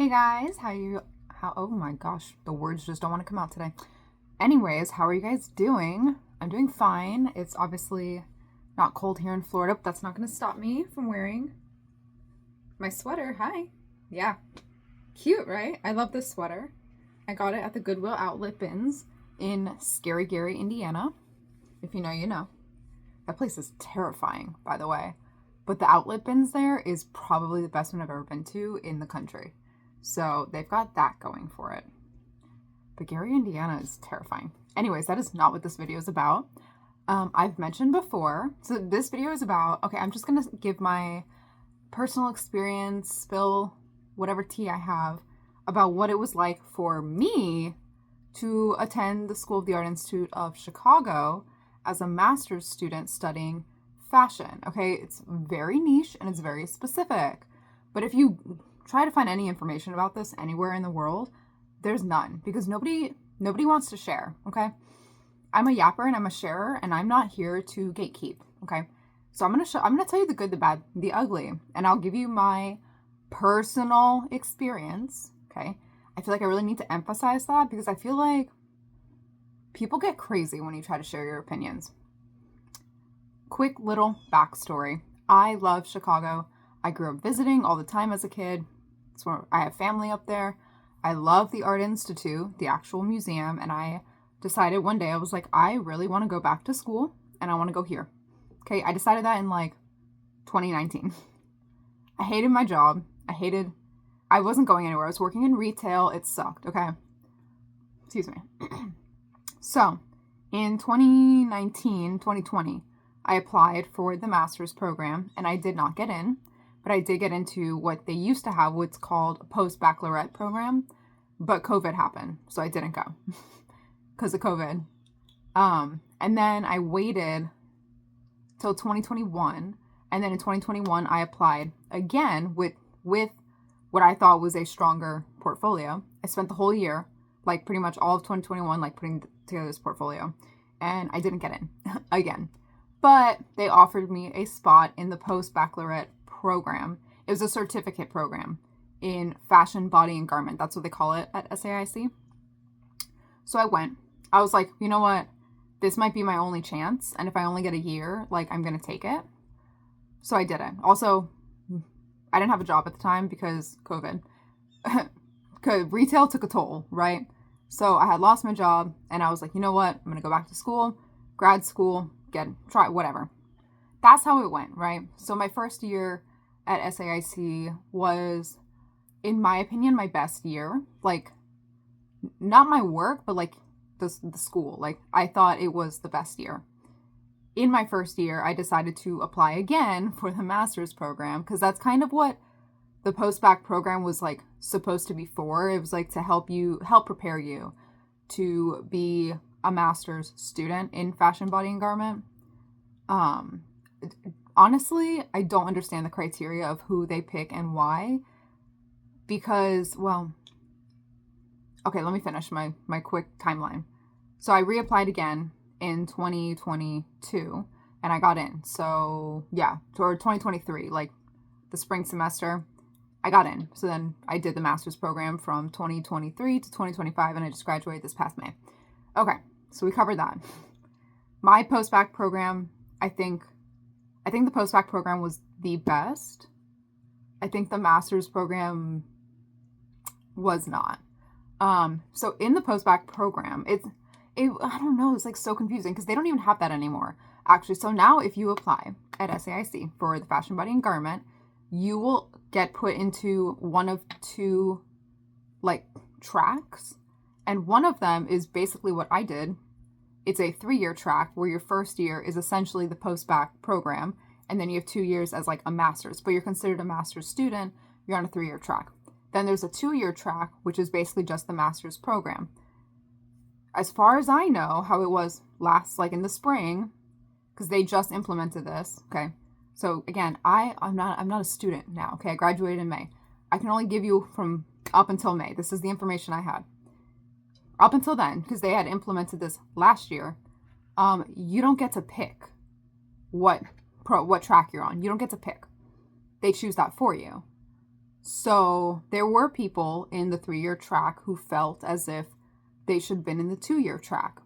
Hey guys, oh my gosh, the words just don't want to come out today. Anyways, how are you guys doing? I'm doing fine. It's obviously not cold here in Florida, but that's not going to stop me from wearing my sweater. Hi. Yeah. Cute, right? I love this sweater. I got it at the Goodwill outlet bins in Scary Gary, Indiana. If you know, you know. That place is terrifying, by the way. But the outlet bins there is probably the best one I've ever been to in the country. So they've got that going for it. But Gary, Indiana is terrifying. Anyways, that is not what this video is about. I've mentioned before. So this video is about, okay, I'm just going to give my personal experience, spill whatever tea I have about what it was like for me to attend the School of the Art Institute of Chicago as a master's student studying fashion. Okay, it's very niche and it's very specific. But if you try to find any information about this anywhere in the world, there's none because nobody wants to share. Okay, I'm a yapper and I'm a sharer, and I'm not here to gatekeep. Okay, so I'm gonna tell you the good, the bad, the ugly, and I'll give you my personal experience. Okay, I feel like I really need to emphasize that because I feel like people get crazy when you try to share your opinions. Quick little backstory. I love Chicago. I grew up visiting all the time as a kid. It's where I have family up there. I love the Art Institute, the actual museum, and I decided one day, I was like, I really want to go back to school and I want to go here. Okay, I decided that in like 2019. I hated my job. I wasn't going anywhere. I was working in retail. It sucked, okay? Excuse me. So, in 2020, I applied for the master's program and I did not get in, but I did get into what they used to have, what's called a post-baccalaureate program, but COVID happened, so I didn't go because of COVID. And then I waited till 2021, and then in 2021, I applied again with what I thought was a stronger portfolio. I spent the whole year, like pretty much all of 2021, like putting together this portfolio, and I didn't get in again. But they offered me a spot in the post-baccalaureate program. It was a certificate program in fashion, body, and garment. That's what they call it at SAIC. So I went. I was like, you know what? This might be my only chance. And if I only get a year, like, I'm going to take it. So I did it. Also, I didn't have a job at the time because COVID. Retail took a toll, right? So I had lost my job and I was like, you know what? I'm going to go back to school, grad school, try whatever. That's how it went, right? So my first year at SAIC was, in my opinion, my best year. Like, not my work, but like the school. Like, I thought it was the best year. In my first year, I decided to apply again for the master's program because that's kind of what the post-bac program was like supposed to be for. It was like to help prepare you to be a master's student in fashion, body, and garment. Honestly, I don't understand the criteria of who they pick and why, because, well, okay, let me finish my quick timeline. So I reapplied again in 2022 and I got in. So yeah, toward 2023, like the spring semester, I got in. So then I did the master's program from 2023 to 2025 and I just graduated this past May. Okay, so we covered that. My post-bac program, I think the post-bac program was the best. I think the master's program was not. So in the post-bac program, I don't know, it's like so confusing because they don't even have that anymore. Actually, so now if you apply at SAIC for the fashion, body, and garment, you will get put into one of two like tracks. And one of them is basically what I did. It's a 3-year track where your first year is essentially the post-bac program. And then you have 2 years as like a master's, but you're considered a master's student. You're on a 3-year track. Then there's a 2-year track, which is basically just the master's program. As far as I know, how it was last, like in the spring, because they just implemented this. Okay. So again, I'm not a student now. Okay. I graduated in May. I can only give you from up until May. This is the information I had. Up until then, because they had implemented this last year, you don't get to pick what track you're on. You don't get to pick. They choose that for you. So there were people in the 3-year track who felt as if they should have been in the 2-year track.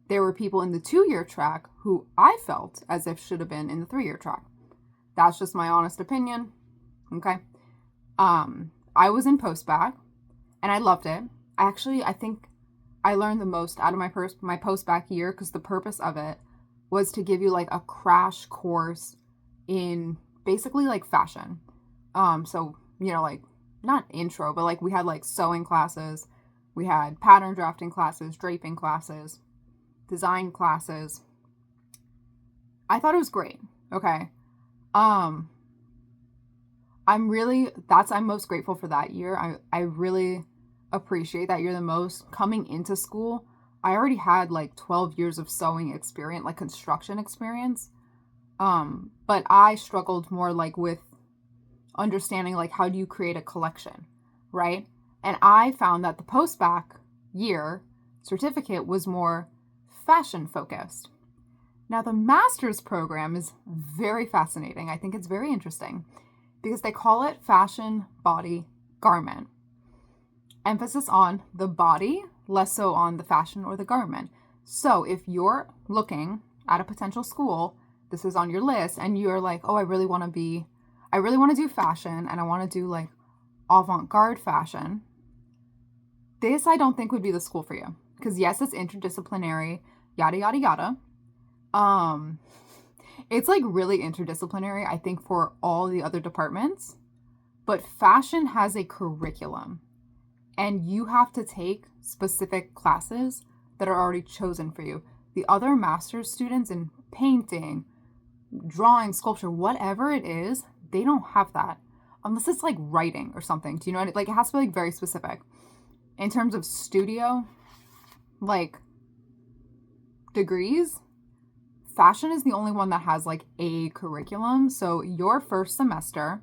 There were people in the 2-year track who I felt as if should have been in the 3-year track. That's just my honest opinion. Okay. I was in post-bac and I loved it. I think I learned the most out of my post-bac year because the purpose of it was to give you like a crash course in basically like fashion. So, like not intro, but like we had like sewing classes, we had pattern drafting classes, draping classes, design classes. I thought it was great. Okay. I'm most grateful for that year. I really appreciate that year the most. Coming into school, I already had like 12 years of sewing experience, like construction experience. But I struggled more like with understanding like how do you create a collection, right? And I found that the post-bac year certificate was more fashion focused. Now the master's program is very fascinating. I think it's very interesting because they call it fashion, body, garment. Emphasis on the body, less so on the fashion or the garment. So if you're looking at a potential school, this is on your list and you're like, oh, I really want to do fashion and I want to do like avant-garde fashion. This I don't think would be the school for you because yes, it's interdisciplinary, yada, yada, yada. It's like really interdisciplinary, I think, for all the other departments, but fashion has a curriculum and you have to take specific classes that are already chosen for you. The other master's students in painting, drawing, sculpture, whatever it is, they don't have that unless it's like writing or something. Do you know what like it has to be like very specific. In terms of studio, like degrees, fashion is the only one that has like a curriculum. So your first semester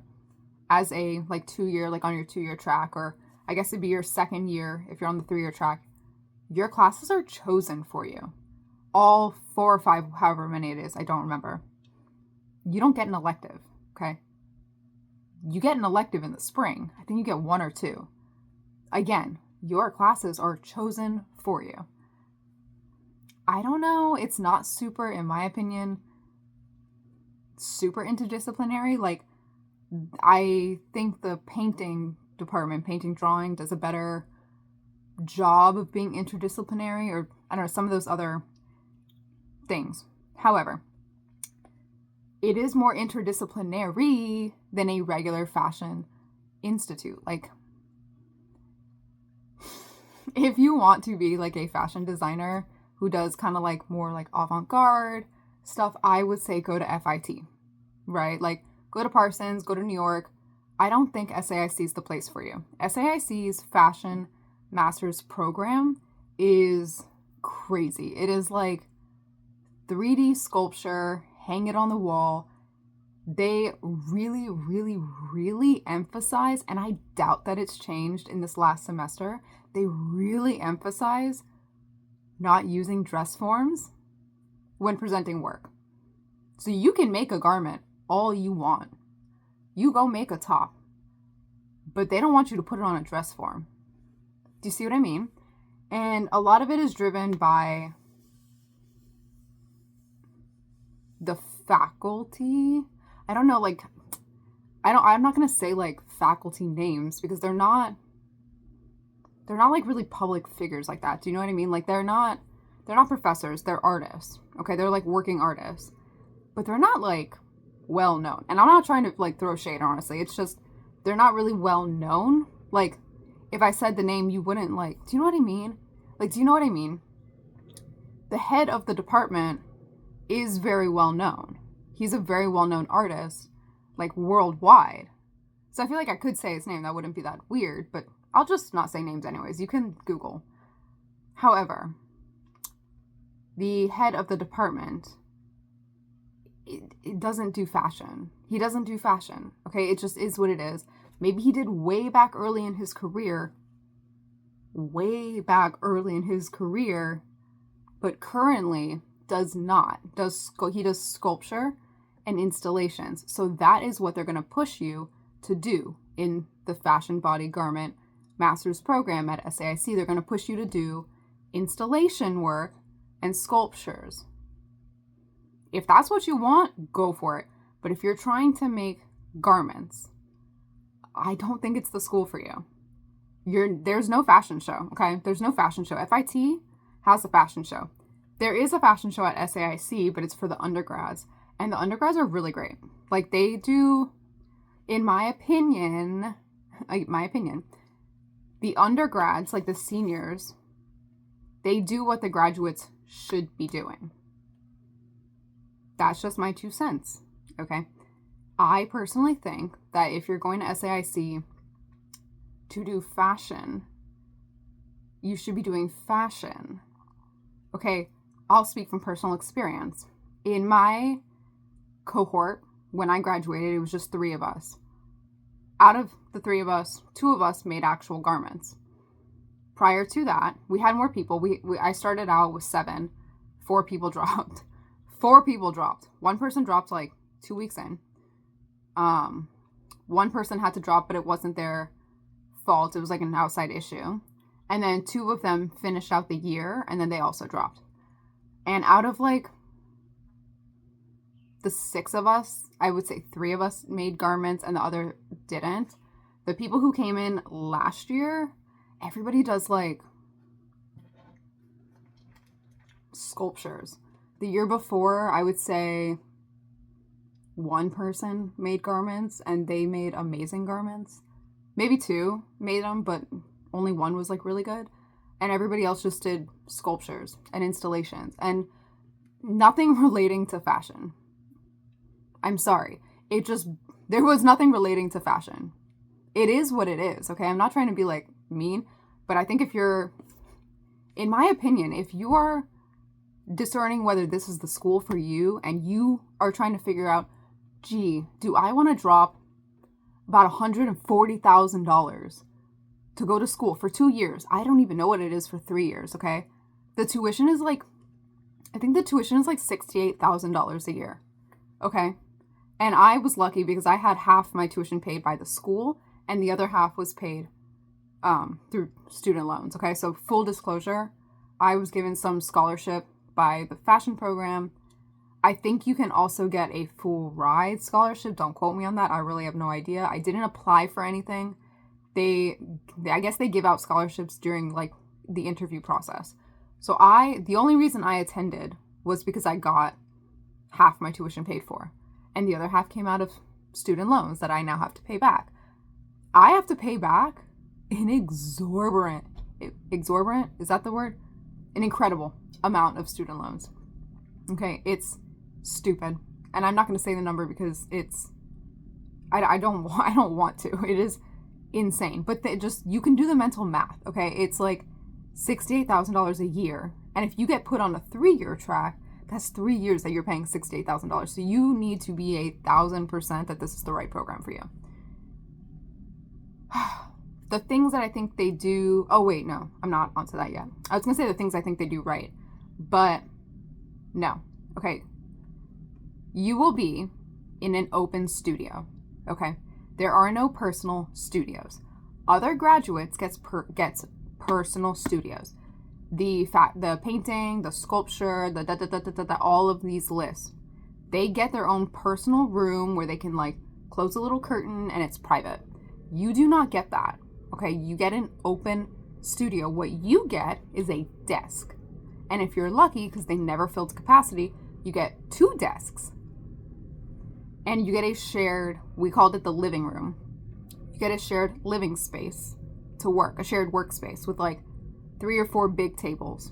as a like 2-year, like on your 2-year track, or I guess it'd be your second year if you're on the 3-year track, your classes are chosen for you. All 4 or 5, however many it is, I don't remember. You don't get an elective, okay? You get an elective in the spring. I think you get 1 or 2. Again, your classes are chosen for you. I don't know. It's not super, in my opinion, super interdisciplinary. Like, I think the painting department, painting, drawing, does a better job of being interdisciplinary, or I don't know, some of those other things. However, it is more interdisciplinary than a regular fashion institute. Like, if you want to be like a fashion designer who does kind of like more like avant-garde stuff, I would say go to FIT, right? Like go to Parsons, go to New York. I don't think SAIC is the place for you. SAIC's fashion master's program is crazy. It is like 3D sculpture, hang it on the wall. They really, really, really emphasize, and I doubt that it's changed in this last semester, they really emphasize not using dress forms when presenting work. So you can make a garment all you want. You go make a top, but they don't want you to put it on a dress form. Do you see what I mean? And a lot of it is driven by the faculty. I don't know, like, I'm not going to say like faculty names because they're not like really public figures like that. Do you know what I mean? Like they're not professors, they're artists. Okay, they're like working artists. But they're not like well known. And I'm not trying to like throw shade, honestly. It's just they're not really well known. Like if I said the name, you wouldn't like, do you know what I mean? Like, do you know what I mean? The head of the department is very well known. He's a very well known artist, like worldwide. So I feel like I could say his name. That wouldn't be that weird, but I'll just not say names anyways. You can Google. However, the head of the department, it doesn't do fashion. He doesn't do fashion. Okay, it just is what it is. Maybe he did way back early in his career, but currently does not. He does sculpture and installations. So that is what they're going to push you to do in the Fashion Body Garment Master's Program at SAIC. They're going to push you to do installation work and sculptures. If that's what you want, go for it. But if you're trying to make garments, I don't think it's the school for you. There's no fashion show, okay? There's no fashion show. FIT has a fashion show. There is a fashion show at SAIC, but it's for the undergrads. And the undergrads are really great. Like, they do, in my opinion, the undergrads, like the seniors, they do what the graduates should be doing. That's just my 2 cents, okay? I personally think that if you're going to SAIC to do fashion, you should be doing fashion. Okay, I'll speak from personal experience. In my cohort, when I graduated, it was just 3 of us. Out of the 3 of us, 2 of us made actual garments. Prior to that, we had more people. I started out with 7. 4 people dropped. 4 people dropped. 1 person dropped like 2 weeks in. 1 person had to drop, but it wasn't their fault. It was like an outside issue. And then 2 of them finished out the year, and then they also dropped. And out of like the 6 of us, I would say 3 of us made garments and the other didn't. The people who came in last year, everybody does like sculptures. The year before, I would say 1 person made garments and they made amazing garments. Maybe 2 made them, but only 1 was like really good. And everybody else just did sculptures and installations and nothing relating to fashion. I'm sorry. There was nothing relating to fashion. It is what it is, okay? I'm not trying to be like mean, but I think in my opinion, if you are discerning whether this is the school for you and you are trying to figure out, gee, do I want to drop about $140,000 to go to school for 2 years? I don't even know what it is for 3 years, okay? The tuition is like, I think the tuition is like $68,000 a year, okay? And I was lucky because I had half my tuition paid by the school and the other half was paid through student loans, okay? So full disclosure, I was given some scholarship by the fashion program. I think you can also get a full ride scholarship. Don't quote me on that. I really have no idea. I didn't apply for anything. I guess they give out scholarships during like the interview process. So the only reason I attended was because I got half my tuition paid for. And the other half came out of student loans that I now have to pay back. I have to pay back an exorbitant, is that the word? An incredible amount of student loans. Okay, it's stupid. And I'm not going to say the number because I don't want to. It is insane. But you can do the mental math, okay? It's like $68,000 a year. And if you get put on a 3-year track, that's 3 years that you're paying $68,000. So you need to be 1,000% that this is the right program for you. The things that I think they do... Oh, wait, no. I'm not onto that yet. I was going to say the things I think they do right. But no. Okay. You will be in an open studio. Okay? There are no personal studios. Other graduates gets personal studios. The painting, the sculpture, all of these lists. They get their own personal room where they can like close a little curtain and it's private. You do not get that. Okay, you get an open studio. What you get is a desk. And if you're lucky, because they never filled capacity, you get 2 desks. And you get a shared, we called it the living room. You get a shared living space to work, a shared workspace with like 3 or 4 big tables.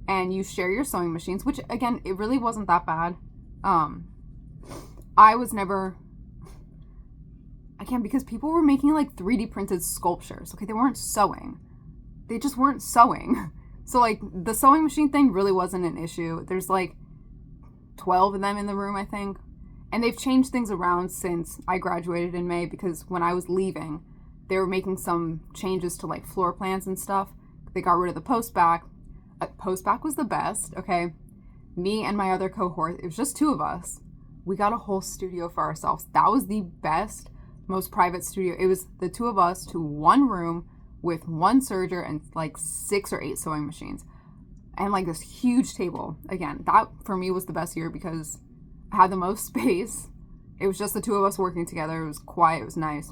And you share your sewing machines, which again, it really wasn't that bad. I was never, again, because people were making like 3D printed sculptures. Okay, they weren't sewing. They just weren't sewing. So like the sewing machine thing really wasn't an issue. There's like 12 of them in the room, I think. And they've changed things around since I graduated in May because when I was leaving, they were making some changes to like floor plans and stuff. They got rid of the post back. Post back was the best, okay? Me and my other cohort, it was just 2 of us. We got a whole studio for ourselves. That was the best, most private studio. It was the two of us to one room with one serger and like 6 or 8 sewing machines and like this huge table. Again, that for me was the best year because I had the most space. It was just the two of us working together. It was quiet. It was nice.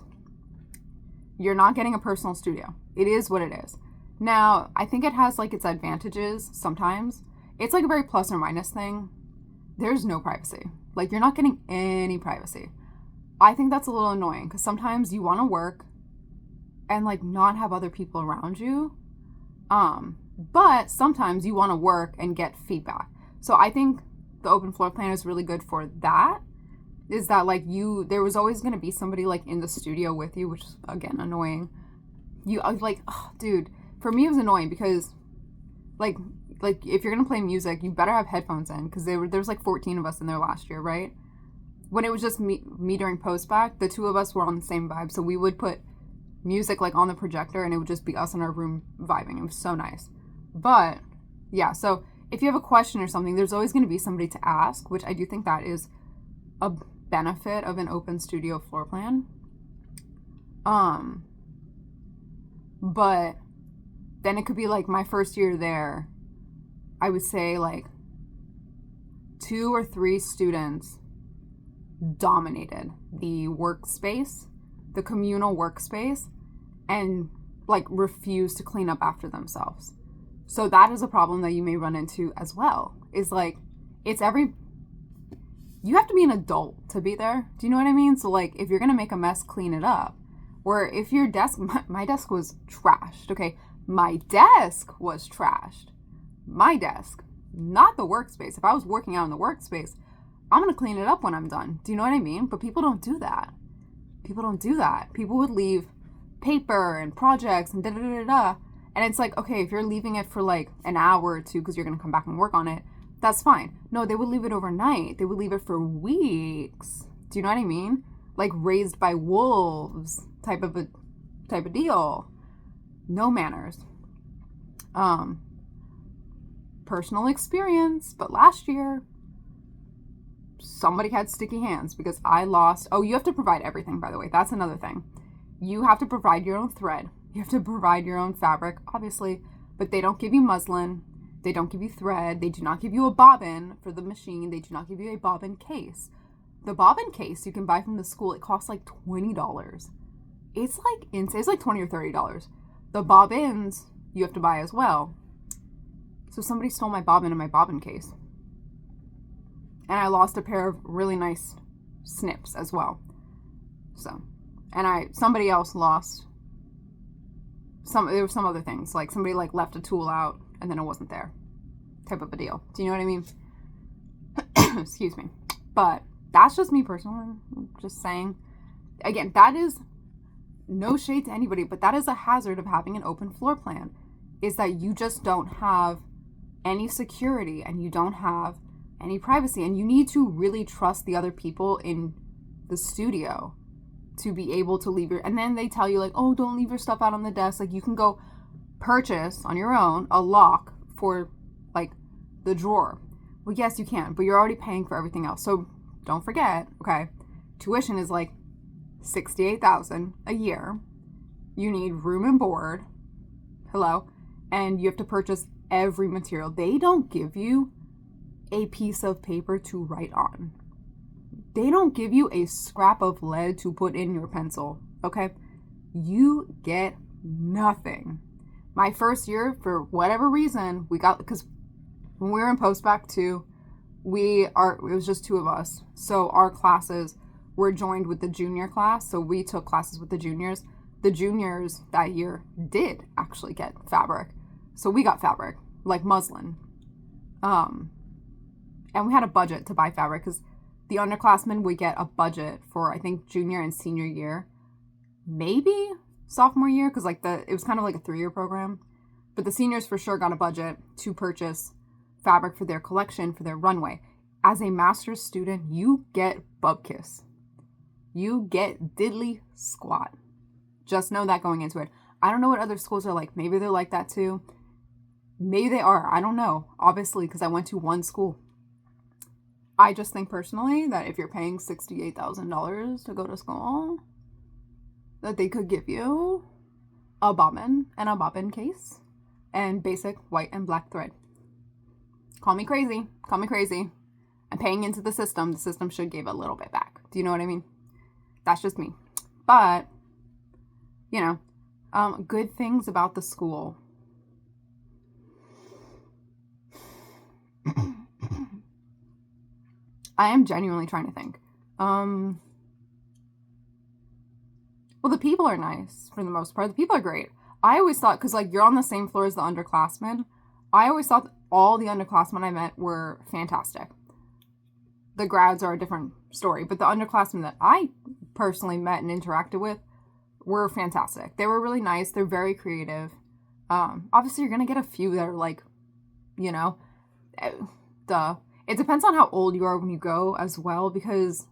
You're not getting a personal studio. It is what it is. Now, I think it has like its advantages sometimes. It's like a very plus or minus thing. There's no privacy. Like, you're not getting any privacy. I think that's a little annoying because sometimes you want to work and like not have other people around you. But sometimes you want to work and get feedback. So I think the open floor plan is really good for that. Is that like there was always going to be somebody like in the studio with you, which is again annoying. I was like, oh, dude, for me it was annoying because like if you're going to play music, you better have headphones in because there was like 14 of us in there last year, right? When it was just me during post-bac, the two of us were on the same vibe. So we would put music like on the projector and it would just be us in our room vibing. It was so nice. But yeah, so if you have a question or something, there's always going to be somebody to ask, which I do think that is a benefit of an open studio floor plan. But then it could be like my first year there, I would say like 2 or 3 students dominated the workspace, the communal workspace, and like refused to clean up after themselves. So that is a problem that you may run into as well. Is like, you have to be an adult to be there. Do you know what I mean? So like, if you're going to make a mess, clean it up. Or if your desk, my desk was trashed. Okay. My desk was trashed. My desk, not the workspace. If I was working out in the workspace, I'm going to clean it up when I'm done. Do you know what I mean? But people don't do that. People would leave paper and projects and da-da-da-da-da. And it's like, okay, if you're leaving it for like an hour or 2 because you're going to come back and work on it, that's fine. No, they would leave it overnight. They would leave it for weeks. Do you know what I mean? Like raised by wolves type of deal. No manners. Personal experience, but last year somebody had sticky hands because I lost. Oh, you have to provide everything, by the way. That's another thing. You have to provide your own thread. You have to provide your own fabric, obviously, but they don't give you muslin. They don't give you thread. They do not give you a bobbin for the machine. They do not give you a bobbin case. The bobbin case you can buy from the school. It costs like $20. It's like insane. It's like $20 or $30. The bobbins you have to buy as well. So somebody stole my bobbin and my bobbin case. And I lost a pair of really nice snips as well. So, and somebody else lost there were some other things. Like somebody like left a tool out and then it wasn't there. Type of a deal. Do you know what I mean? Excuse me. But that's just me personally. I'm just saying. Again, that is no shade to anybody, but that is a hazard of having an open floor plan. Is that you just don't have any security and you don't have any privacy, and you need to really trust the other people in the studio to be able to leave and then they tell you like, oh, don't leave your stuff out on the desk. Like you can go purchase on your own a lock for like the drawer. Well, yes, you can, but you're already paying for everything else. So don't forget, okay, tuition is like $68,000 a year. You need room and board. Hello. And you have to purchase every material. They don't give you a piece of paper to write on. They don't give you a scrap of lead to put in your pencil, okay? You get nothing. My first year, for whatever reason, because when we were in post-bac 2, it was just 2 of us. So our classes were joined with the junior class. So we took classes with the juniors. The juniors that year did actually get fabric. So we got fabric, like muslin. And we had a budget to buy fabric because the underclassmen would get a budget for, I think, junior and senior year. Maybe sophomore year, because like it was kind of like a 3-year program. But the seniors for sure got a budget to purchase fabric for their collection, for their runway. As a master's student, you get bubkiss. You get diddly squat. Just know that going into it. I don't know what other schools are like. Maybe they're like that too. Maybe they are. I don't know. Obviously, because I went to one school. I just think personally that if you're paying $68,000 to go to school, that they could give you a bobbin and a bobbin case and basic white and black thread. Call me crazy. Call me crazy. I'm paying into the system. The system should give a little bit back. Do you know what I mean? That's just me. But, you know, good things about the school. I am genuinely trying to think. Well, the people are nice for the most part. The people are great. I always thought, because like you're on the same floor as the underclassmen, I always thought all the underclassmen I met were fantastic. The grads are a different story, but the underclassmen that I personally met and interacted with were fantastic. They were really nice. They're very creative. Obviously, you're going to get a few that are like, you know, it depends on how old you are when you go as well, because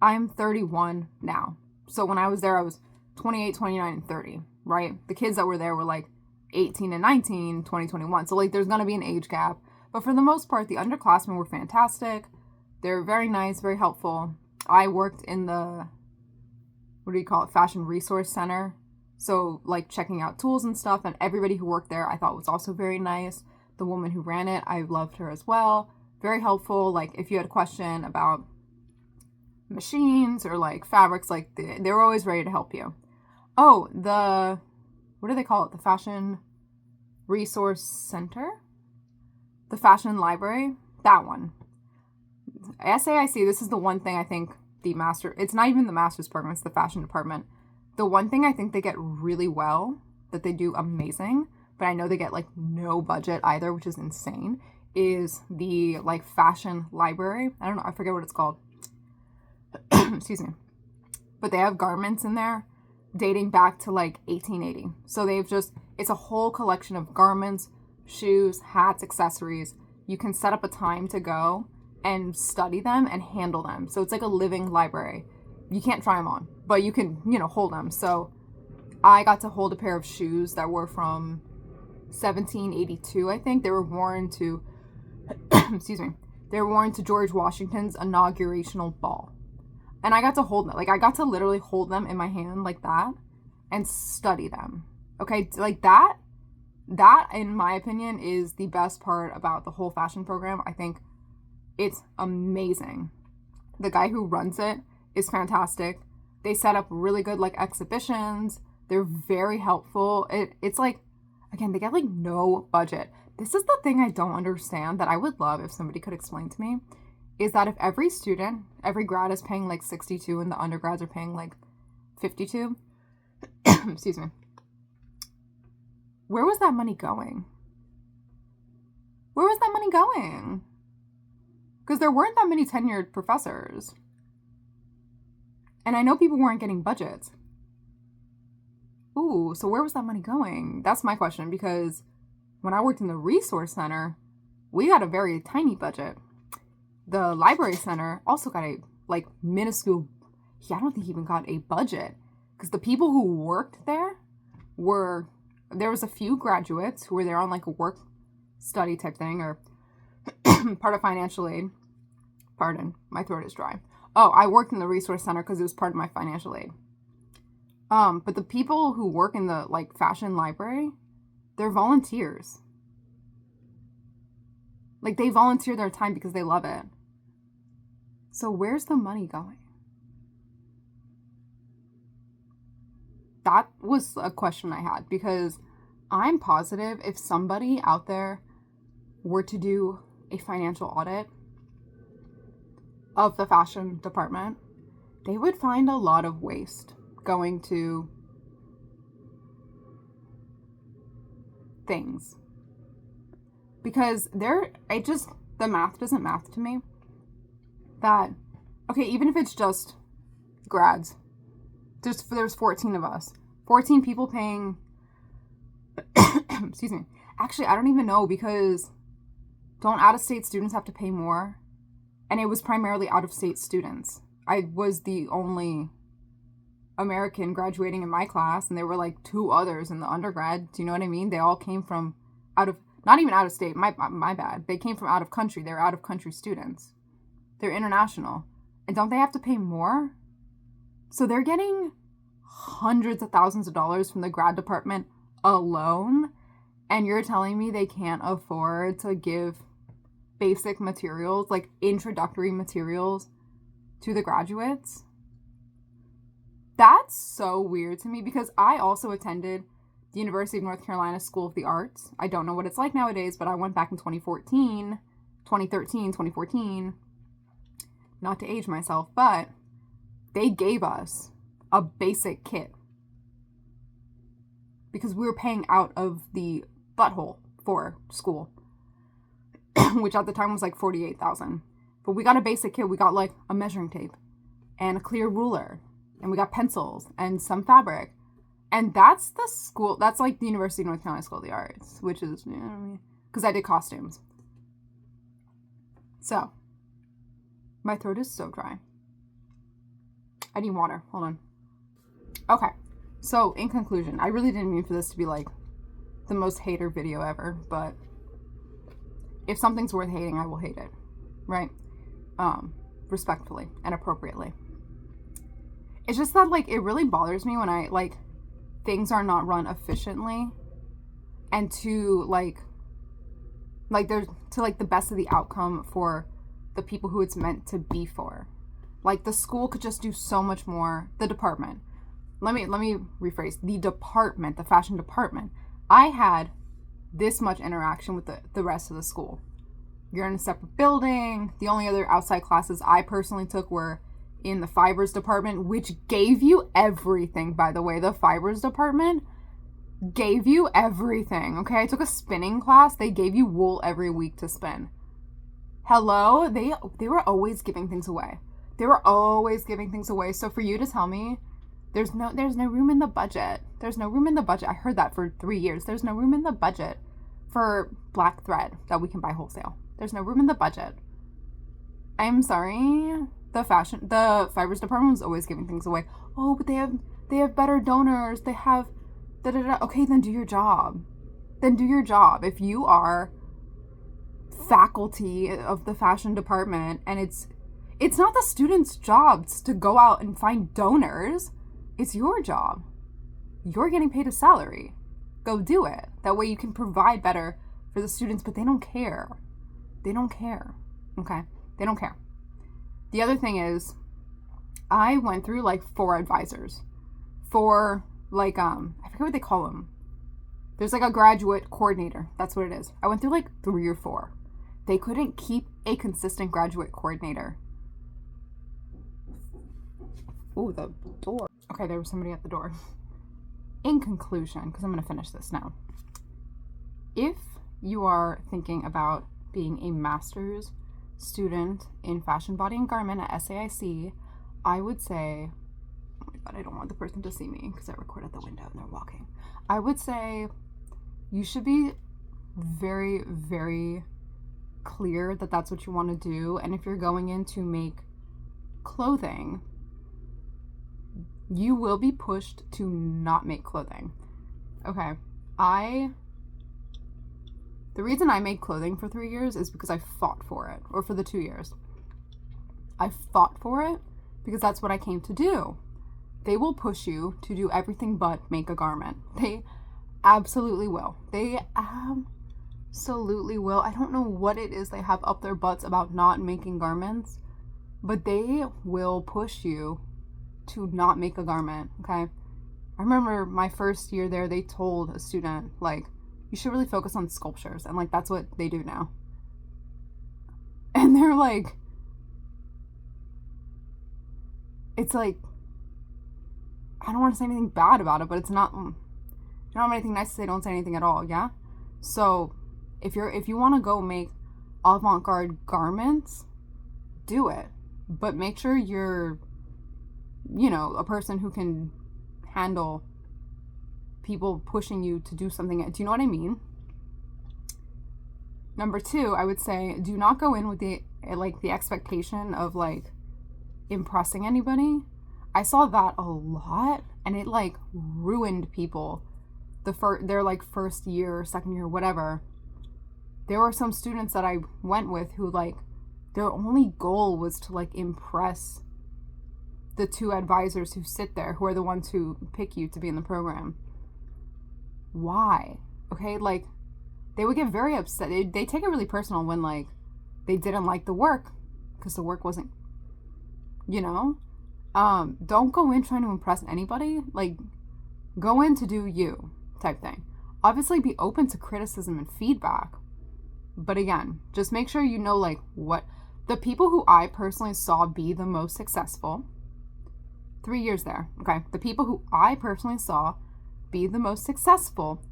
I'm 31 now. So when I was there, I was 28, 29, and 30, right? The kids that were there were like 18 and 19, 20, 21. So like there's going to be an age gap. But for the most part, the underclassmen were fantastic. They're very nice, very helpful. I worked in the, what do you call it, Fashion Resource Center. So like checking out tools and stuff, and everybody who worked there I thought was also very nice. The woman who ran it, I loved her as well. Very helpful. Like if you had a question about machines or like fabrics, like they were always ready to help you. Oh, what do they call it? The Fashion Resource Center? The Fashion Library? That one. SAIC, this is the one thing I think it's not even the master's program, it's the fashion department. The one thing I think they get really well, that they do amazing, but I know they get like no budget either, which is insane, is the like fashion library. I don't know, I forget what it's called. Excuse me. But they have garments in there dating back to like 1880. So it's a whole collection of garments, shoes, hats, accessories. You can set up a time to go and study them and handle them. So it's like a living library. You can't try them on, but you can, hold them. So I got to hold a pair of shoes that were from 1782, I think. They were worn to, excuse me, they were worn to George Washington's inaugurational ball. And I got to hold them. Like, I got to literally hold them in my hand like that and study them. Okay, like that, in my opinion, is the best part about the whole fashion program. I think it's amazing. The guy who runs it is fantastic. They set up really good, like, exhibitions. They're very helpful. It's like, again, they get, like, no budget. This is the thing I don't understand that I would love if somebody could explain to me, is that if every grad is paying, like, 62 and the undergrads are paying, like, 52, excuse me, where was that money going? Where was that money going? Because there weren't that many tenured professors. And I know people weren't getting budgets. Ooh, so where was that money going? That's my question, because when I worked in the resource center, we got a very tiny budget. The library center also got a, like, minuscule, I don't think he even got a budget. Because the people who worked there there was a few graduates who were there on, like, a work study type thing, or part of financial aid. Pardon, my throat is dry. Oh, I worked in the resource center because it was part of my financial aid. But the people who work in the, like, fashion library, they're volunteers. Like, they volunteer their time because they love it. So where's the money going? That was a question I had, because I'm positive if somebody out there were to do a financial audit of the fashion department, they would find a lot of waste going to things. Because the math doesn't math to me. That, okay, even if it's just grads, there's 14 of us. 14 people paying, excuse me. Actually, I don't even know, because don't out-of-state students have to pay more? And it was primarily out-of-state students. I was the only American graduating in my class, and there were like 2 others in the undergrad. Do you know what I mean? They all came from not even out of state, my bad. They came from out of country. They're out of country students. They're international. And don't they have to pay more? So they're getting hundreds of thousands of dollars from the grad department alone, and you're telling me they can't afford to give basic materials, like introductory materials, to the graduates? That's so weird to me, because I also attended the University of North Carolina School of the Arts. I don't know what it's like nowadays, but I went back in 2013, 2014. Not to age myself, but they gave us a basic kit because we were paying out of the butthole for school, which at the time was like $48,000. But we got a basic kit. We got like a measuring tape and a clear ruler, and we got pencils and some fabric. And that's the school. That's like the University of North Carolina School of the Arts, which is, you know what I mean? Because I did costumes. So, my throat is so dry. I need water. Hold on. Okay. So, in conclusion, I really didn't mean for this to be like the most hater video ever, but if something's worth hating, I will hate it. Right? Respectfully and appropriately. It's just that, like, it really bothers me when things are not run efficiently and to there's to the best of the outcome for the people who it's meant to be for. Like, the school could just do so much more. The department. Let me rephrase. The department, the fashion department. I had this much interaction with the rest of the school. You're in a separate building. The only other outside classes I personally took were in the fibers department, which gave you everything, by the way. The fibers department gave you everything, okay? I took a spinning class. They gave you wool every week to spin. Hello? They were always giving things away. So for you to tell me there's no room in the budget. There's no room in the budget. I heard that for 3 years. There's no room in the budget for black thread that we can buy wholesale. There's no room in the budget. I'm sorry. The fibers department was always giving things away. Oh, but they have better donors. They have da-da-da. Okay, then do your job. If you are faculty of the fashion department, and it's not the students' jobs to go out and find donors. It's your job. You're getting paid a salary. Go do it. That way you can provide better for the students, but they don't care. Okay? They don't care. The other thing is, I went through 4 advisors. I forget what they call them. There's a graduate coordinator. That's what it is. I went through 3 or 4. They couldn't keep a consistent graduate coordinator. Ooh, the door. Okay, there was somebody at the door. In conclusion, because I'm going to finish this now. If you are thinking about being a master's student in fashion, body, and garment at SAIC, I would say, oh my god, I don't want the person to see me because I record at the window and they're walking. I would say you should be very, very clear that that's what you want to do. And if you're going in to make clothing, you will be pushed to not make clothing. Okay, the reason I made clothing for 3 years is because I fought for it, or for the 2 years. I fought for it because that's what I came to do. They will push you to do everything but make a garment. They absolutely will. I don't know what it is they have up their butts about not making garments, but they will push you to not make a garment, okay? I remember my first year there, they told a student, you should really focus on sculptures, and that's what they do now. And they're it's I don't want to say anything bad about it, but it's not, you don't have anything nice to say, don't say anything at all, yeah? So if you want to go make avant-garde garments, do it, but make sure you're a person who can handle people pushing you to do something. Do you know what I mean? Number 2, I would say, do not go in with the expectation of impressing anybody. I saw that a lot, and it ruined people. Their first year, second year, whatever. There were some students that I went with who their only goal was to impress the two advisors who sit there, who are the ones who pick you to be in the program. Why? Okay, like, they would get very upset. They take it really personal when, like, they didn't like the work because the work wasn't, you know? Don't go in trying to impress anybody. Like, go in to do you type thing. Obviously, be open to criticism and feedback. But again, just make sure you know, like, what the people who I personally saw be the most successful, 3 years there, okay? The people who I personally saw be the most successful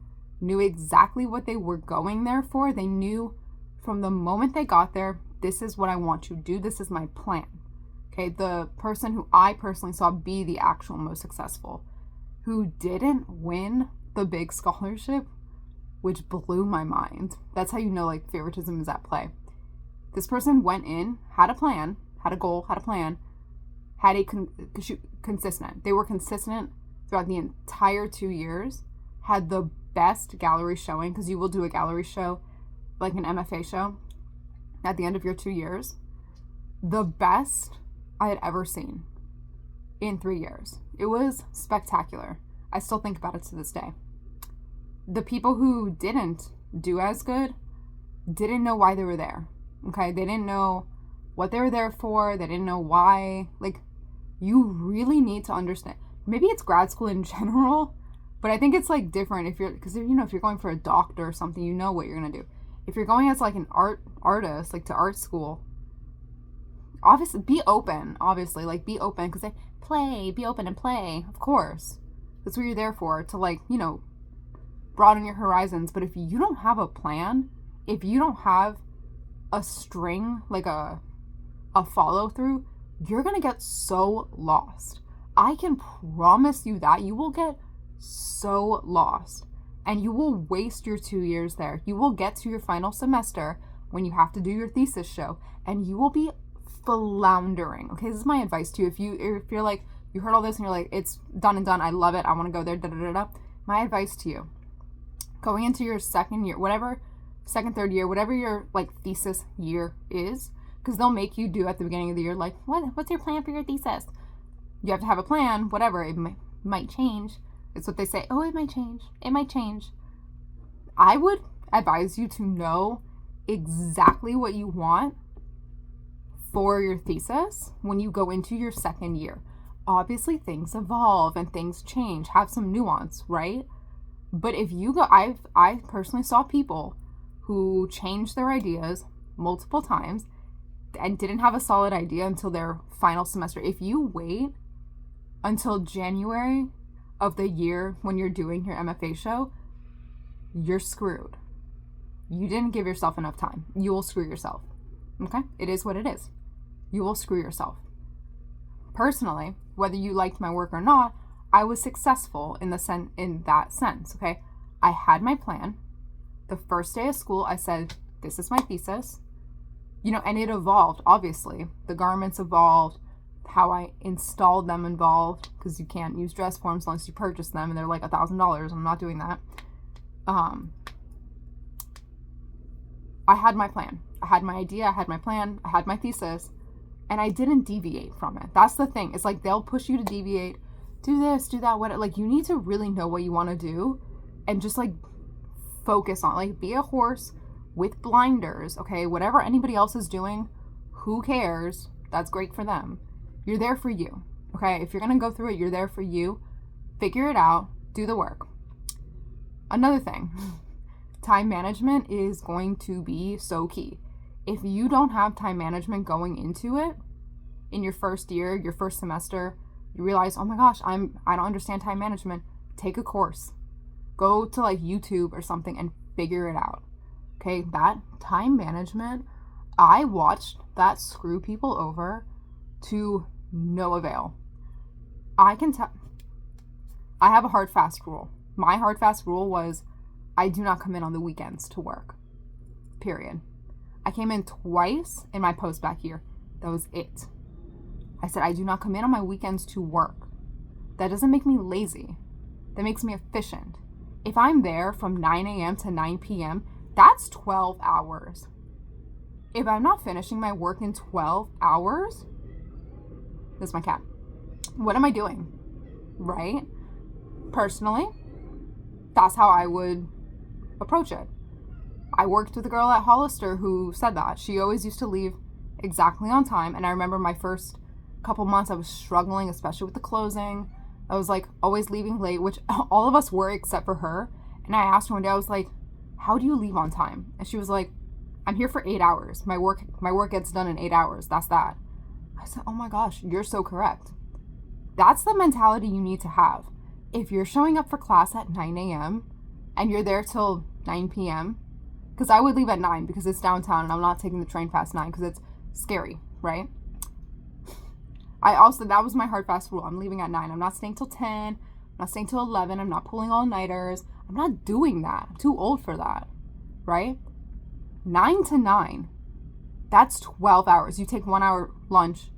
knew exactly what they were going there for. They knew from the moment they got there, this is what I want you to do. This is my plan. Okay, the person who I personally saw be the actual most successful, who didn't win the big scholarship, which blew my mind. That's how you know, like, favoritism is at play. This person went in, had a plan, had a goal, had a plan, had a consistent. They were consistent throughout the entire 2 years, had the best gallery showing, because you will do a gallery show, like an MFA show, at the end of your 2 years. The best I had ever seen in 3 years. It was spectacular. I still think about it to this day. The people who didn't do as good didn't know why they were there. Okay, they didn't know what they were there for. They didn't know why. Like, you really need to understand. Maybe it's grad school in general, but I think it's, like, different if you're, because, you know, if you're going for a doctor or something, you know what you're gonna do. If you're going as, like, an artist, like, to art school, obviously be open. Obviously, like, be open, because they be open and play. Of course, that's what you're there for, to, like, you know, broaden your horizons. But if you don't have a plan, if you don't have a string, like a follow through, you're gonna get so lost. I can promise you that you will get so lost, and you will waste your 2 years there. You will get to your final semester when you have to do your thesis show, and you will be floundering. Okay, this is my advice to you. If you're like, you heard all this and you're like, it's done and done, I love it, I want to go there, da da da da. My advice to you, going into your second year, whatever, second, third year, whatever your, like, thesis year is, because they'll make you do at the beginning of the year, like, what's your plan for your thesis? You have to have a plan, whatever. It might change. It's what they say. Oh, it might change. It might change. I would advise you to know exactly what you want for your thesis when you go into your second year. Obviously, things evolve and things change, have some nuance, right? But if you go, I personally saw people who changed their ideas multiple times and didn't have a solid idea until their final semester. If you wait until January of the year when you're doing your MFA show, you're screwed. You didn't give yourself enough time. You will screw yourself. Okay? It is what it is. You will screw yourself. Personally, whether you liked my work or not, I was successful in that sense, okay? I had my plan. The first day of school, I said, this is my thesis. You know, and it evolved, obviously. The garments evolved. How I installed them involved, because you can't use dress forms unless you purchase them, and they're like $1,000. I'm not doing that. I had my plan. I had my idea. I had my plan. I had my thesis, and I didn't deviate from it. That's the thing. It's like they'll push you to deviate. Do this, do that, what. Like, you need to really know what you want to do, and just, like, focus on, like, be a horse with blinders, okay? Whatever anybody else is doing, who cares? That's great for them. You're there for you, okay? If you're going to go through it, you're there for you. Figure it out. Do the work. Another thing, time management is going to be so key. If you don't have time management going into it, in your first year, your first semester, you realize, oh my gosh, I don't understand time management. Take a course. Go to, like, YouTube or something and figure it out. Okay, that time management, I watched that screw people over to no avail. I have a hard fast rule. My hard fast rule was I do not come in on the weekends to work. Period. I came in twice in my post-bac year. That was it. I said I do not come in on my weekends to work. That doesn't make me lazy. That makes me efficient. If I'm there from 9 a.m. to 9 p.m., that's 12 hours. If I'm not finishing my work in 12 hours, this is my cat. what am I doing? Right? Personally, that's how I would approach it. I worked with a girl at Hollister who said that. She always used to leave exactly on time. And I remember my first couple months I was struggling, especially with the closing. I was like always leaving late, which all of us were except for her. And I asked her one day, I was like, how do you leave on time? And she was like, I'm here for 8 hours. My work gets done in 8 hours. That's that. I said, oh my gosh, you're so correct. That's the mentality you need to have. If you're showing up for class at 9 a.m. and you're there till 9 p.m., because I would leave at 9 because it's downtown and I'm not taking the train past 9 because it's scary, right? That was my hard fast rule. I'm leaving at 9. I'm not staying till 10. I'm not staying till 11. I'm not pulling all-nighters. I'm not doing that. I'm too old for that, right? 9 to 9. That's 12 hours. You take 1 hour lunch,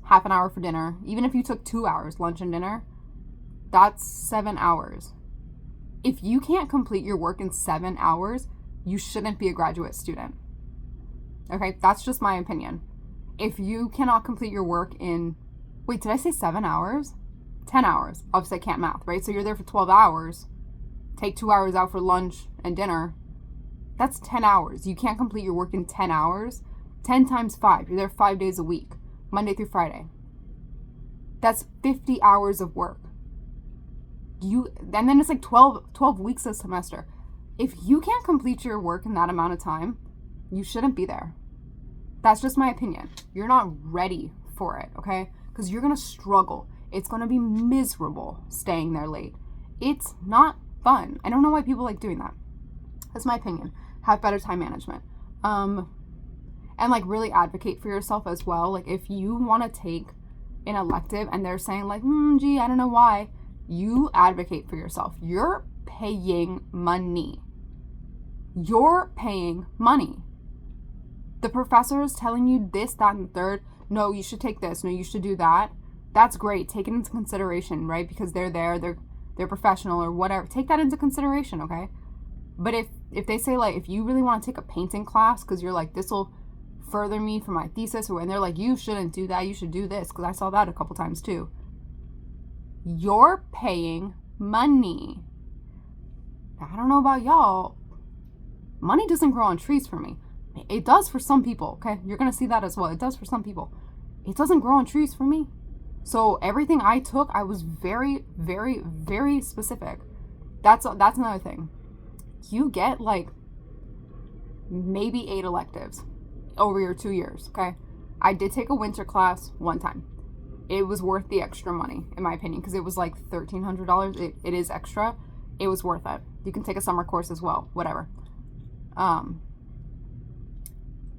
half an hour for dinner. Even if you took 2 hours, lunch and dinner, that's 7 hours. If you can't complete your work in 7 hours, you shouldn't be a graduate student. Okay, that's just my opinion. If you cannot complete your work in, wait, did I say 7 hours? 10 hours. Obviously, I can't math, right? So you're there for 12 hours. Take 2 hours out for lunch and dinner. That's 10 hours. You can't complete your work in 10 hours. 10 times 5. You're there 5 days a week, Monday through Friday. That's 50 hours of work. And then it's like 12 weeks a semester. If you can't complete your work in that amount of time, you shouldn't be there. That's just my opinion. You're not ready for it, okay? Because you're going to struggle. It's going to be miserable staying there late. It's not fun. I don't know why people like doing that. That's my opinion. Have better time management. And like really advocate for yourself as well. Like if you want to take an elective and they're saying like, gee, I don't know why, you advocate for yourself. You're paying money. You're paying money. The professor is telling you this, that, and third. No, you should take this. No, you should do that. That's great. Take it into consideration, right? Because they're there, they're professional or whatever. Take that into consideration, okay? But if they say like, if you really want to take a painting class because you're like, this will further me for my thesis, and they're like, you shouldn't do that. You should do this, because I saw that a couple times too. You're paying money. I don't know about y'all. Money doesn't grow on trees for me. It does for some people, okay? You're going to see that as well. It does for some people. It doesn't grow on trees for me. So everything I took, I was very, very, very specific. That's another thing. You get like maybe 8 electives over your 2 years, okay? I did take a winter class one time. It was worth the extra money, in my opinion, because it was like $1,300. It is extra. It was worth it. You can take a summer course as well, whatever.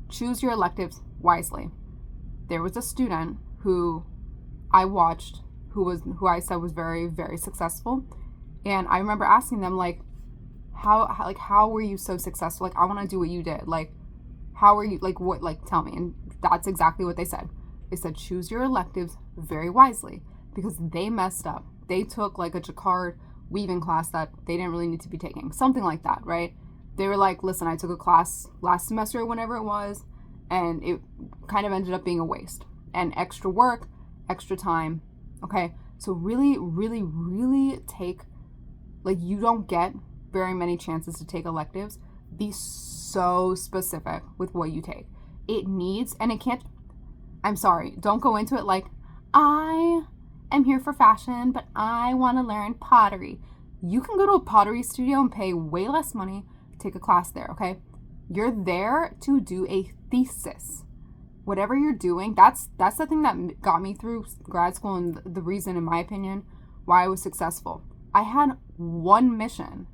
Choose your electives wisely. There was a student who I watched who I said was very, very successful, and I remember asking them like, how were you so successful? Like, I want to do what you did. Like, how are you, like, what, like, tell me. And that's exactly what they said. They said, choose your electives very wisely, because they messed up. They took like a jacquard weaving class that they didn't really need to be taking, something like that, right? They were like, listen, I took a class last semester or whenever it was, and it kind of ended up being a waste. And extra work, extra time, okay? So really, really, really take, like, you don't get very many chances to take electives. Be so specific with what you take. It needs, and it can't, I'm sorry, don't go into it like, I am here for fashion, but I want to learn pottery. You can go to a pottery studio and pay way less money, take a class there, okay? You're there to do a thesis. Whatever you're doing, that's the thing that got me through grad school, and the reason, in my opinion, why I was successful. I had one mission,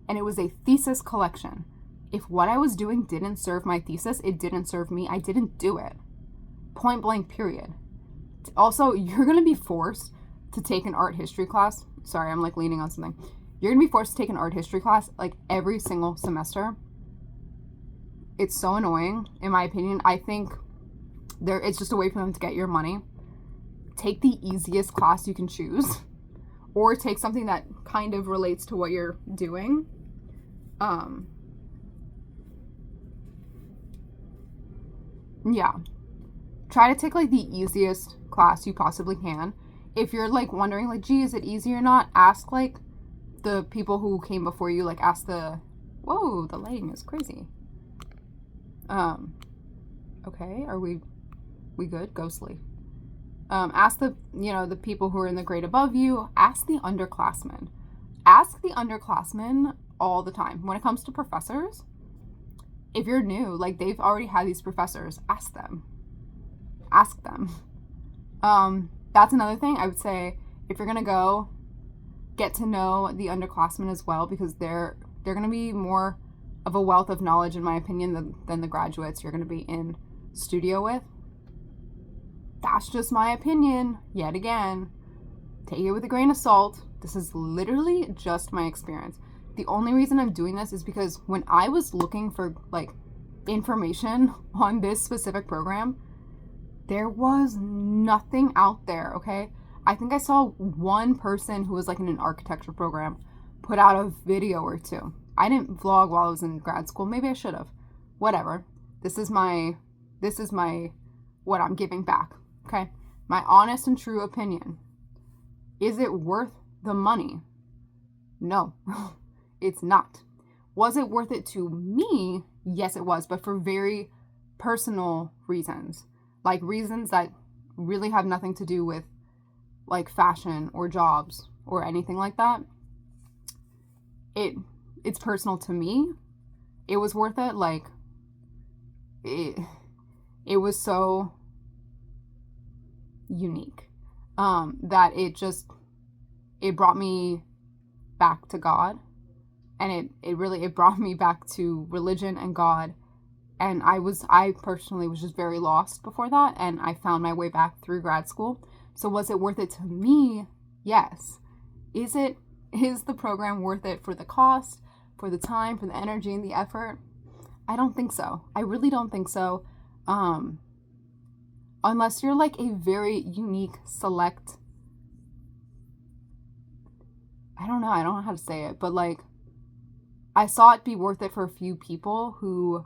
and it was a thesis collection. If what I was doing didn't serve my thesis, it didn't serve me. I didn't do it. Point blank, period. Also, you're going to be forced to take an art history class. Sorry, I'm like leaning on something. You're going to be forced to take an art history class like every single semester. It's so annoying, in my opinion. I think it's just a way for them to get your money. Take the easiest class you can choose, or take something that kind of relates to what you're doing. Yeah. Try to take like the easiest class you possibly can. if you're like wondering like, gee, is it easy or not, ask like the people who came before you, like ask the, whoa, the lighting is crazy. Okay, are we good? Ghostly. Ask the, the people who are in the grade above you, ask the underclassmen. Ask the underclassmen all the time. When it comes to professors, if you're new, like they've already had these professors, ask them. Ask them. That's another thing I would say, if you're gonna go, get to know the underclassmen as well, because they're gonna be more of a wealth of knowledge, in my opinion, than the graduates you're gonna be in studio with. That's just my opinion, yet again. Take it with a grain of salt. This is literally just my experience. The only reason I'm doing this is because when I was looking for like information on this specific program, there was nothing out there, okay? I think I saw one person who was like in an architecture program put out a video or two. I didn't vlog while I was in grad school. Maybe I should have. Whatever. This is my what I'm giving back, okay? My honest and true opinion. Is it worth the money? No, it's not. Was it worth it to me? Yes, it was, but for very personal reasons. Like reasons that really have nothing to do with like fashion or jobs or anything like that. It's personal to me. It was worth it. Like it was so unique that it brought me back to God, and it brought me back to religion and God. And I personally was just very lost before that, and I found my way back through grad school. So was it worth it to me? Yes. Is the program worth it for the cost, for the time, for the energy and the effort? I don't think so. I really don't think so. Unless you're like a very unique, select, I don't know how to say it, but like I saw it be worth it for a few people who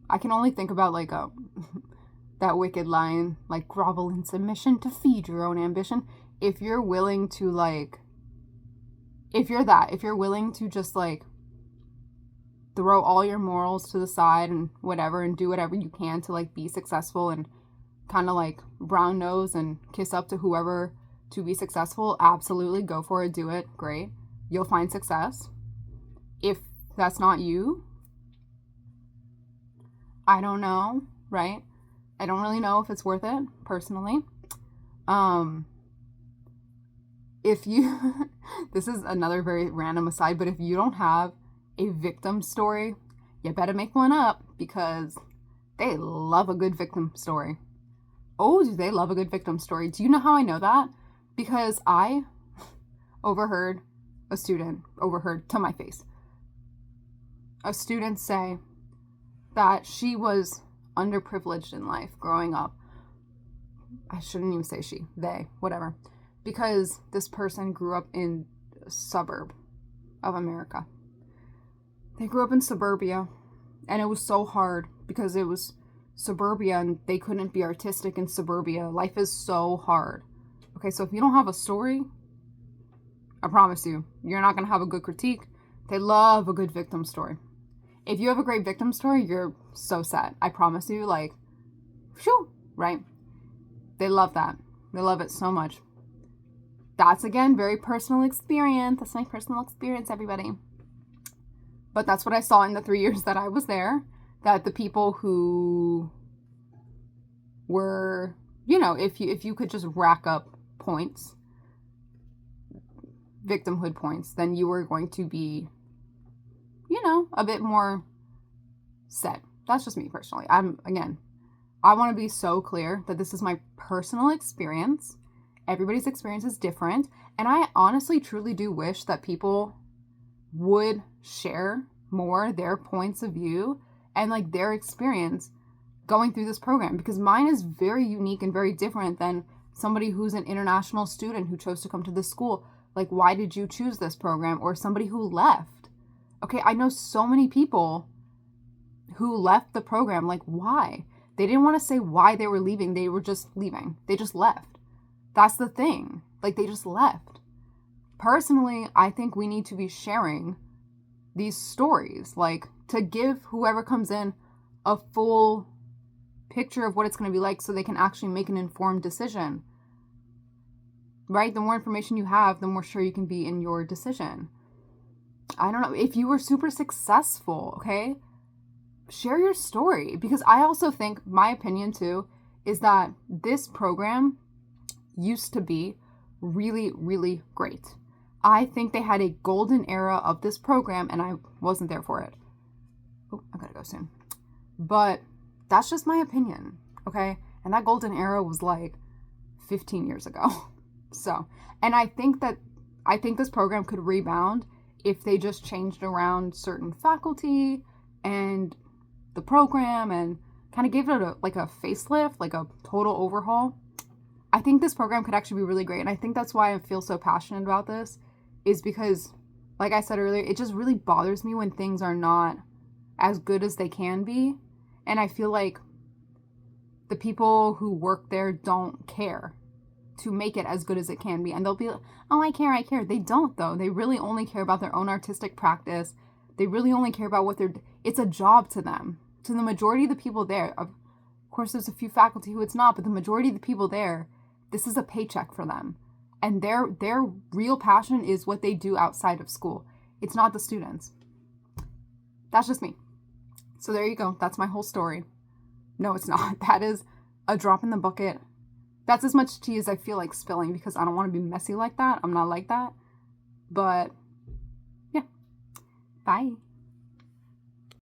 I can only think about like that wicked line, like grovel in submission to feed your own ambition. If you're willing to like, if you're willing to just like throw all your morals to the side and whatever, and do whatever you can to like be successful and kind of like brown nose and kiss up to whoever to be successful, absolutely go for it, do it, great. You'll find success. If that's not you, I don't know, right? I don't really know if it's worth it, personally. If you, this is another very random aside, but if you don't have a victim story, you better make one up, because they love a good victim story. Oh, do they love a good victim story? Do you know how I know that? Because I overheard to my face, a student say that she was underprivileged in life growing up. I shouldn't even say she, they, whatever. Because this person grew up in a suburb of America. They grew up in suburbia, and it was so hard because it was suburbia and they couldn't be artistic in suburbia. Life is so hard. Okay, so if you don't have a story, I promise you, you're not going to have a good critique. They love a good victim story. If you have a great victim story, you're so set. I promise you, like, phew, right? They love that. They love it so much. That's, again, very personal experience. That's my personal experience, everybody. But that's what I saw in the 3 years that I was there. That the people who were, if you could just rack up points, victimhood points, then you were going to be, a bit more set. That's just me personally. I want to be so clear that this is my personal experience. Everybody's experience is different. And I honestly, truly do wish that people would share more their points of view and like their experience going through this program, because mine is very unique and very different than somebody who's an international student who chose to come to this school. Like, why did you choose this program? Or somebody who left. Okay, I know so many people who left the program. Like, why? They didn't want to say why they were leaving. They were just leaving. They just left. That's the thing. Like, they just left. Personally, I think we need to be sharing these stories, like, to give whoever comes in a full picture of what it's going to be like so they can actually make an informed decision. Right? The more information you have, the more sure you can be in your decision. I don't know. If you were super successful, okay, share your story. Because I also think, my opinion too, is that this program used to be really, really great. I think they had a golden era of this program, and I wasn't there for it. Oh, I gotta go soon. But that's just my opinion, okay? And that golden era was like 15 years ago. So, and I think this program could rebound if they just changed around certain faculty and the program and kind of gave it a facelift, like a total overhaul. I think this program could actually be really great. And I think that's why I feel so passionate about this, is because, like I said earlier, it just really bothers me when things are not as good as they can be. And I feel like the people who work there don't care to make it as good as it can be. And they'll be like, oh, I care. They don't, though. They really only care about their own artistic practice. They really only care about it's a job to them. To the majority of the people there, of course, there's a few faculty who it's not, but the majority of the people there, this is a paycheck for them. And their real passion is what they do outside of school. It's not the students. That's just me. So there you go. That's my whole story. No, it's not. That is a drop in the bucket. That's as much tea as I feel like spilling, because I don't want to be messy like that. I'm not like that. But yeah. Bye.